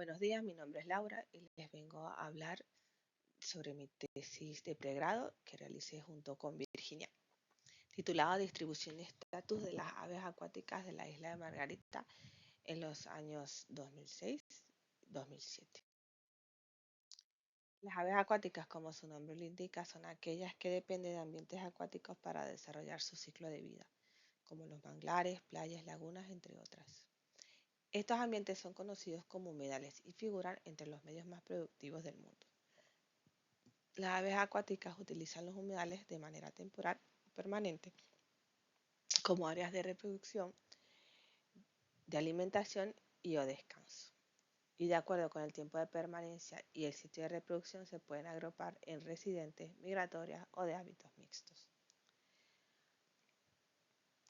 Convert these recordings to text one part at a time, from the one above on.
Buenos días, mi nombre es Laura y les vengo a hablar sobre mi tesis de pregrado que realicé junto con Virginia, titulada Distribución y estatus de las aves acuáticas de la isla de Margarita en los años 2006-2007. Las aves acuáticas, como su nombre lo indica, son aquellas que dependen de ambientes acuáticos para desarrollar su ciclo de vida, como los manglares, playas, lagunas, entre otras. Estos ambientes son conocidos como humedales y figuran entre los medios más productivos del mundo. Las aves acuáticas utilizan los humedales de manera temporal o permanente como áreas de reproducción, de alimentación y o descanso. Y de acuerdo con el tiempo de permanencia y el sitio de reproducción se pueden agrupar en residentes, migratorias o de hábitos mixtos.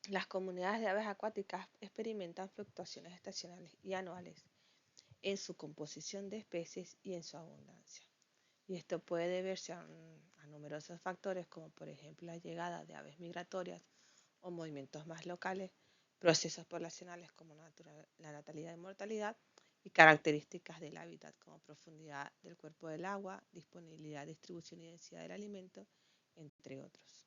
Las comunidades de aves acuáticas experimentan fluctuaciones estacionales y anuales en su composición de especies y en su abundancia. Y esto puede deberse a numerosos factores como por ejemplo la llegada de aves migratorias o movimientos más locales, procesos poblacionales como la natalidad y mortalidad y características del hábitat como profundidad del cuerpo del agua, disponibilidad, distribución y densidad del alimento, entre otros.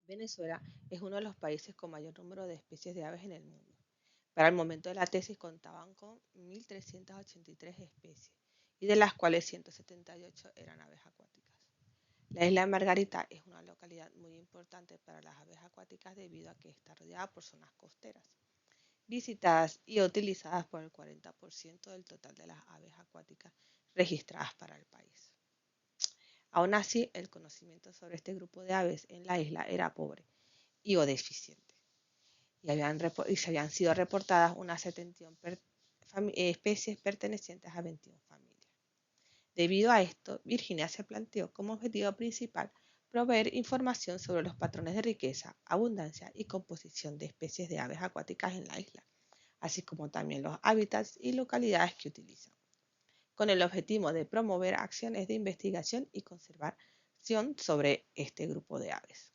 Venezuela es uno de los países con mayor número de especies de aves en el mundo. Para el momento de la tesis contaban con 1.383 especies y de las cuales 178 eran aves acuáticas. La isla de Margarita es una localidad muy importante para las aves acuáticas debido a que está rodeada por zonas costeras, visitadas y utilizadas por el 40% del total de las aves acuáticas registradas para el país. Aún así, el conocimiento sobre este grupo de aves en la isla era pobre y o deficiente, y se habían sido reportadas unas 71 especies pertenecientes a 21 familias. Debido a esto, Virginia se planteó como objetivo principal proveer información sobre los patrones de riqueza, abundancia y composición de especies de aves acuáticas en la isla, así como también los hábitats y localidades que utilizan, con el objetivo de promover acciones de investigación y conservación sobre este grupo de aves.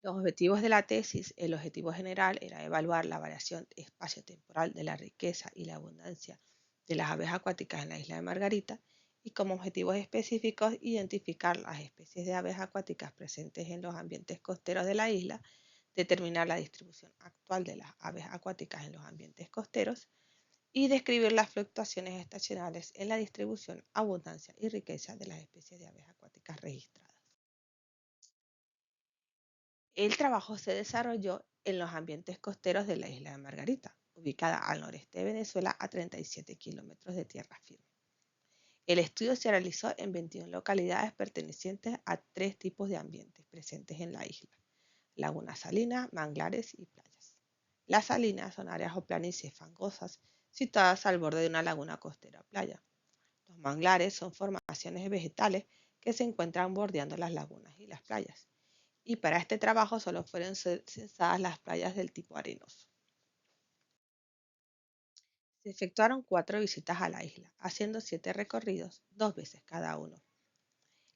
Los objetivos de la tesis, el objetivo general era evaluar la variación espacio-temporal de la riqueza y la abundancia de las aves acuáticas en la isla de Margarita y como objetivos específicos identificar las especies de aves acuáticas presentes en los ambientes costeros de la isla, determinar la distribución actual de las aves acuáticas en los ambientes costeros y describir las fluctuaciones estacionales en la distribución, abundancia y riqueza de las especies de aves acuáticas registradas. El trabajo se desarrolló en los ambientes costeros de la isla de Margarita, ubicada al noreste de Venezuela a 37 kilómetros de tierra firme. El estudio se realizó en 21 localidades pertenecientes a 3 tipos de ambientes presentes en la isla: lagunas salinas, manglares y playas. Las salinas son áreas o planicies fangosas situadas al borde de una laguna costera o playa. Los manglares son formaciones vegetales que se encuentran bordeando las lagunas y las playas. Y para este trabajo solo fueron censadas las playas del tipo arenoso. Se efectuaron 4 visitas a la isla, haciendo 7 recorridos, 2 veces cada uno.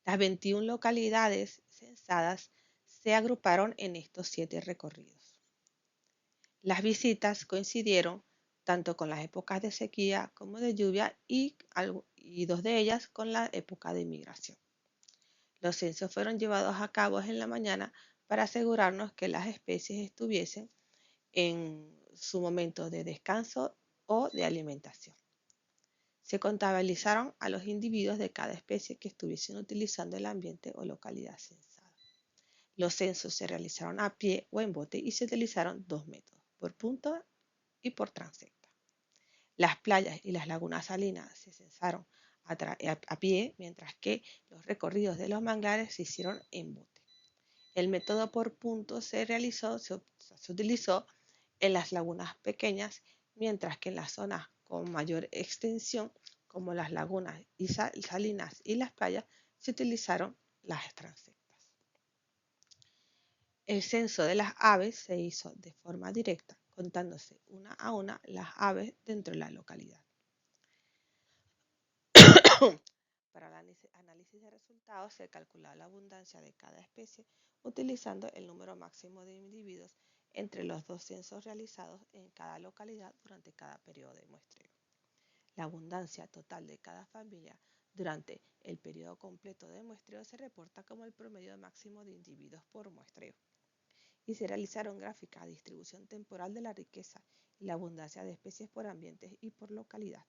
Las 21 localidades censadas se agruparon en estos 7 recorridos. Las visitas coincidieron tanto con las épocas de sequía como de lluvia y 2 de ellas con la época de migración. Los censos fueron llevados a cabo en la mañana para asegurarnos que las especies estuviesen en su momento de descanso o de alimentación. Se contabilizaron a los individuos de cada especie que estuviesen utilizando el ambiente o localidad censada. Los censos se realizaron a pie o en bote y se utilizaron 2 métodos, por punto y por transecta. Las playas y las lagunas salinas se censaron a pie, mientras que los recorridos de los manglares se hicieron en bote. El método por puntos se utilizó en las lagunas pequeñas, mientras que en las zonas con mayor extensión, como las lagunas y salinas y las playas, se utilizaron las transectas. El censo de las aves se hizo de forma directa, contándose una a una las aves dentro de la localidad. Para el análisis de resultados se calcula la abundancia de cada especie utilizando el número máximo de individuos entre los dos censos realizados en cada localidad durante cada periodo de muestreo. La abundancia total de cada familia durante el periodo completo de muestreo se reporta como el promedio máximo de individuos por muestreo. Y se realizaron gráficas de distribución temporal de la riqueza y la abundancia de especies por ambientes y por localidad.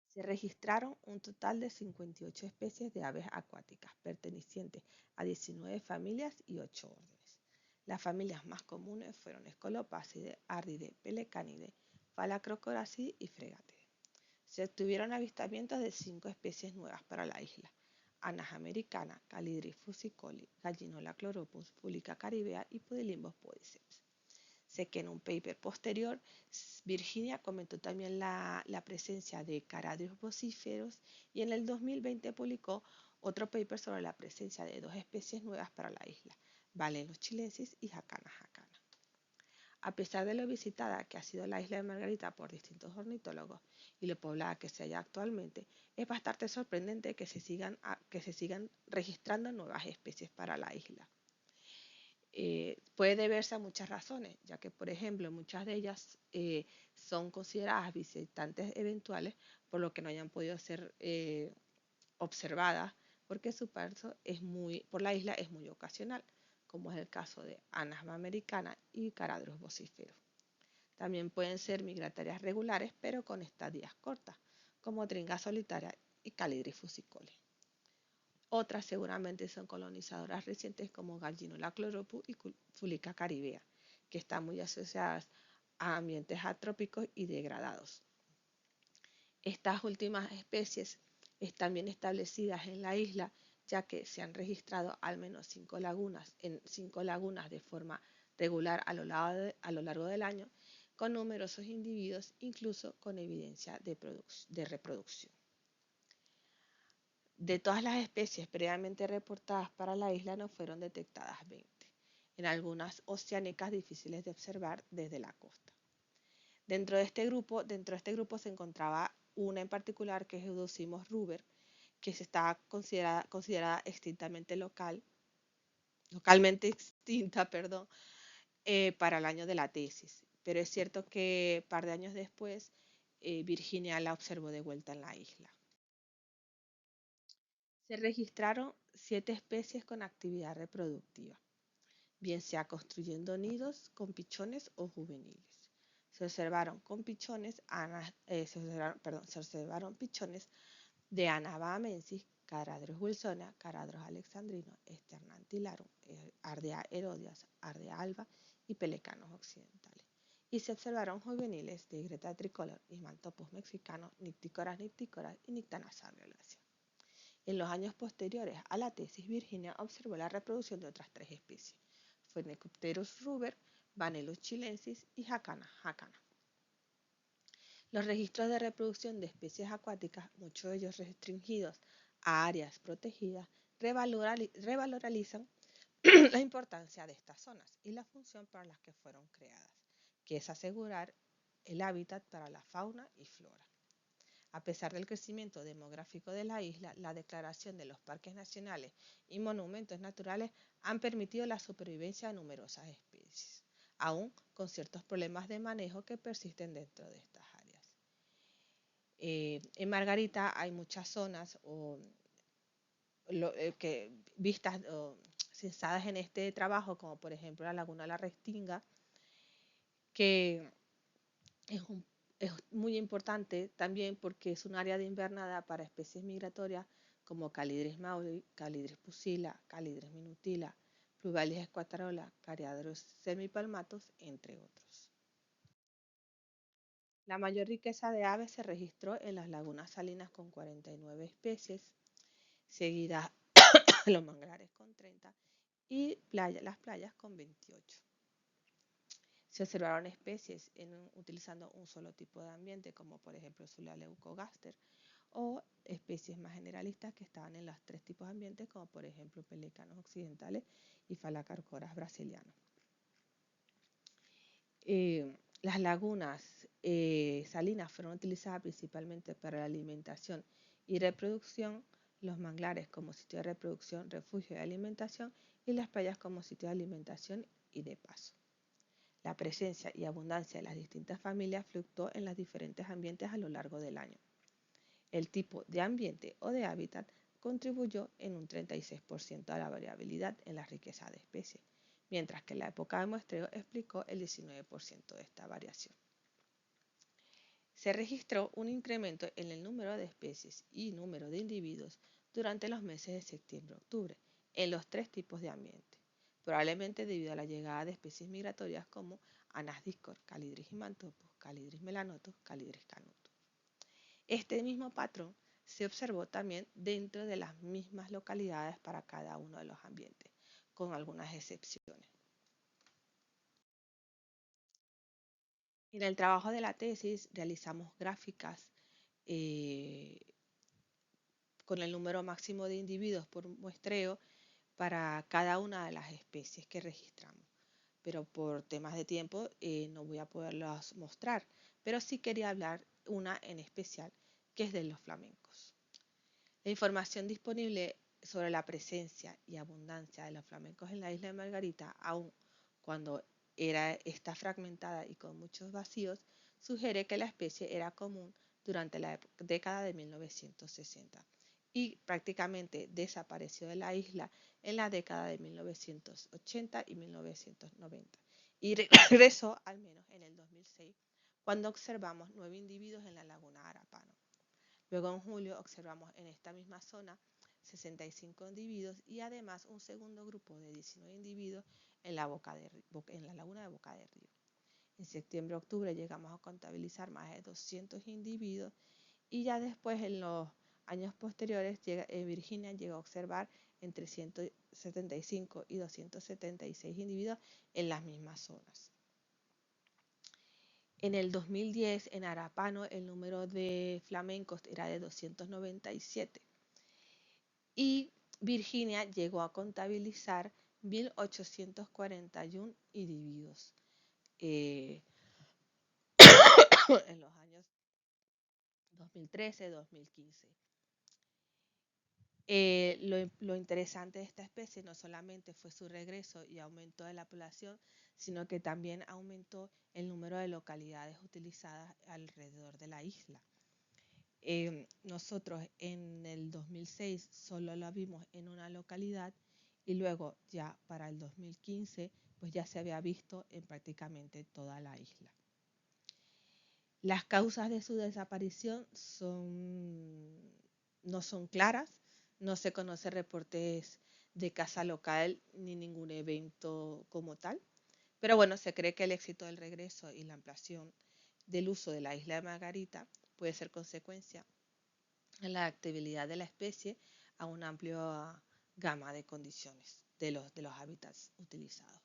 Se registraron un total de 58 especies de aves acuáticas pertenecientes a 19 familias y 8 órdenes. Las familias más comunes fueron Scolopasidae, Ardidae, Pelecanidae, Phalacrocoracidae y Fregatide. Se obtuvieron avistamientos de 5 especies nuevas para la isla: Anas americana, Calidris fusicoli, Gallinola chloropus, Fulica caribea y Pudilimbos podiceps. Sé que en un paper posterior Virginia comentó también la presencia de caradrios vocíferos y en el 2020 publicó otro paper sobre la presencia de 2 especies nuevas para la isla, Balaenos chilensis y Jacana jacana. A pesar de lo visitada que ha sido la isla de Margarita por distintos ornitólogos y lo poblada que se halla actualmente, es bastante sorprendente que se sigan registrando nuevas especies para la isla. Puede deberse a muchas razones, ya que, por ejemplo, muchas de ellas son consideradas visitantes eventuales, por lo que no hayan podido ser observadas, porque su paso por la isla es muy ocasional, como es el caso de Anas americana y Caradros vocíferos. También pueden ser migratorias regulares, pero con estadías cortas, como Tringa solitaria y Calidris fusicole. Otras seguramente son colonizadoras recientes como Gallinola chloropus y Fulica caribea, que están muy asociadas a ambientes atrópicos y degradados. Estas últimas especies están bien establecidas en la isla, ya que se han registrado al menos 5 lagunas de forma regular a lo largo del año, con numerosos individuos, incluso con evidencia de reproducción. De todas las especies previamente reportadas para la isla no fueron detectadas 20, en algunas oceánicas difíciles de observar desde la costa. Dentro de este grupo se encontraba una en particular que es Eudocimos ruber, que se está considerada localmente extinta, para el año de la tesis. Pero es cierto que un par de años después Virginia la observó de vuelta en la isla. Se registraron 7 especies con actividad reproductiva, bien sea construyendo nidos con pichones o juveniles. Se observaron pichones de Anas bahamensis, Caradros wilsona, Caradros alexandrinos, Sternantillarum, Ardea herodias, Ardea alba y Pelecanos occidentales. Y se observaron juveniles de Greta tricolor, Ismantopus mexicanos, Nycticoras y Nyctana violacea. En los años posteriores a la tesis, Virginia observó la reproducción de otras 3 especies: Phoenicopterus ruber, Vanellus chilensis y Jacana jacana. Los registros de reproducción de especies acuáticas, muchos de ellos restringidos a áreas protegidas, revalorizan la importancia de estas zonas y la función para las que fueron creadas, que es asegurar el hábitat para la fauna y flora. A pesar del crecimiento demográfico de la isla, la declaración de los parques nacionales y monumentos naturales han permitido la supervivencia de numerosas especies, aún con ciertos problemas de manejo que persisten dentro de estas áreas. En Margarita hay muchas zonas vistas o censadas en este trabajo, como por ejemplo la Laguna La Restinga, que es muy importante también porque es un área de invernada para especies migratorias como Calidris mauri, Calidris pusilla, Calidris minutila, Pluvalis esquatarola, Cariadros semipalmatus, entre otros. La mayor riqueza de aves se registró en las lagunas salinas con 49 especies, seguidas los manglares con 30 y las playas con 28. Se observaron especies utilizando un solo tipo de ambiente, como por ejemplo Sulaleucogaster, o especies más generalistas que estaban en los 3 tipos de ambientes, como por ejemplo pelecanos occidentales y Phalacrocoras brasilianos. Las lagunas salinas fueron utilizadas principalmente para la alimentación y reproducción los manglares como sitio de reproducción, refugio y alimentación, y las playas como sitio de alimentación y de paso. La presencia y abundancia de las distintas familias fluctuó en los diferentes ambientes a lo largo del año. El tipo de ambiente o de hábitat contribuyó en un 36% a la variabilidad en la riqueza de especies, mientras que la época de muestreo explicó el 19% de esta variación. Se registró un incremento en el número de especies y número de individuos durante los meses de septiembre-octubre en los tres tipos de ambiente, probablemente debido a la llegada de especies migratorias como Anas discor, Calidris himantopus, Calidris melanotus, Calidris canutus. Este mismo patrón se observó también dentro de las mismas localidades para cada uno de los ambientes, con algunas excepciones. En el trabajo de la tesis realizamos gráficas eh, con el número máximo de individuos por muestreo para cada una de las especies que registramos. Pero por temas de tiempo no voy a poderlas mostrar, pero sí quería hablar una en especial, que es de los flamencos. La información disponible sobre la presencia y abundancia de los flamencos en la isla de Margarita, aun cuando está fragmentada y con muchos vacíos, sugiere que la especie era común durante la década de 1960 y prácticamente desapareció de la isla en la década de 1980 y 1990 y regresó al menos en el 2006 cuando observamos 9 individuos en la laguna Arapano. Luego en julio observamos en esta misma zona 65 individuos y además un segundo grupo de 19 individuos en la laguna de Boca de Río. En septiembre-octubre llegamos a contabilizar más de 200 individuos y ya después en los años posteriores Virginia llegó a observar entre 175 y 276 individuos en las mismas zonas. En el 2010, en Arapano, el número de flamencos era de 297 y Virginia llegó a contabilizar 1.841 individuos en los años 2013-2015. Lo interesante de esta especie no solamente fue su regreso y aumento de la población, sino que también aumentó el número de localidades utilizadas alrededor de la isla. Nosotros en el 2006 solo la vimos en una localidad y luego ya para el 2015 pues ya se había visto en prácticamente toda la isla. Las causas de su desaparición no son claras, no se conoce reportes de caza local ni ningún evento como tal, pero bueno, se cree que el éxito del regreso y la ampliación del uso de la isla de Margarita puede ser consecuencia de la adaptabilidad de la especie a una amplia gama de condiciones de los hábitats utilizados.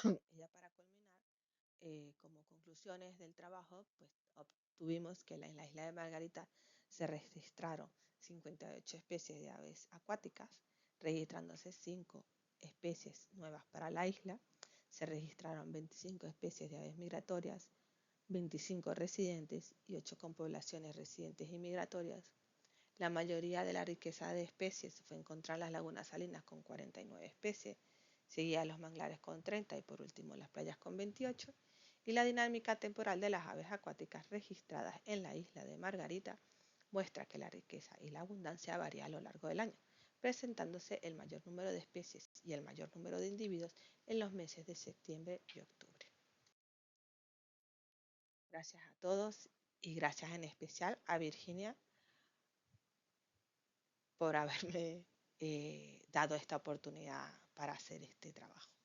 Y ya para culminar, como conclusiones del trabajo, pues obtuvimos que en la isla de Margarita se registraron 58 especies de aves acuáticas, registrándose 5 especies nuevas para la isla, se registraron 25 especies de aves migratorias, 25 residentes y 8 con poblaciones residentes y migratorias. La mayoría de la riqueza de especies fue encontrada en las lagunas salinas con 49 especies, seguida los manglares con 30 y por último las playas con 28, y la dinámica temporal de las aves acuáticas registradas en la isla de Margarita muestra que la riqueza y la abundancia varía a lo largo del año, presentándose el mayor número de especies y el mayor número de individuos en los meses de septiembre y octubre. Gracias a todos y gracias en especial a Virginia por haberme dado esta oportunidad para hacer este trabajo.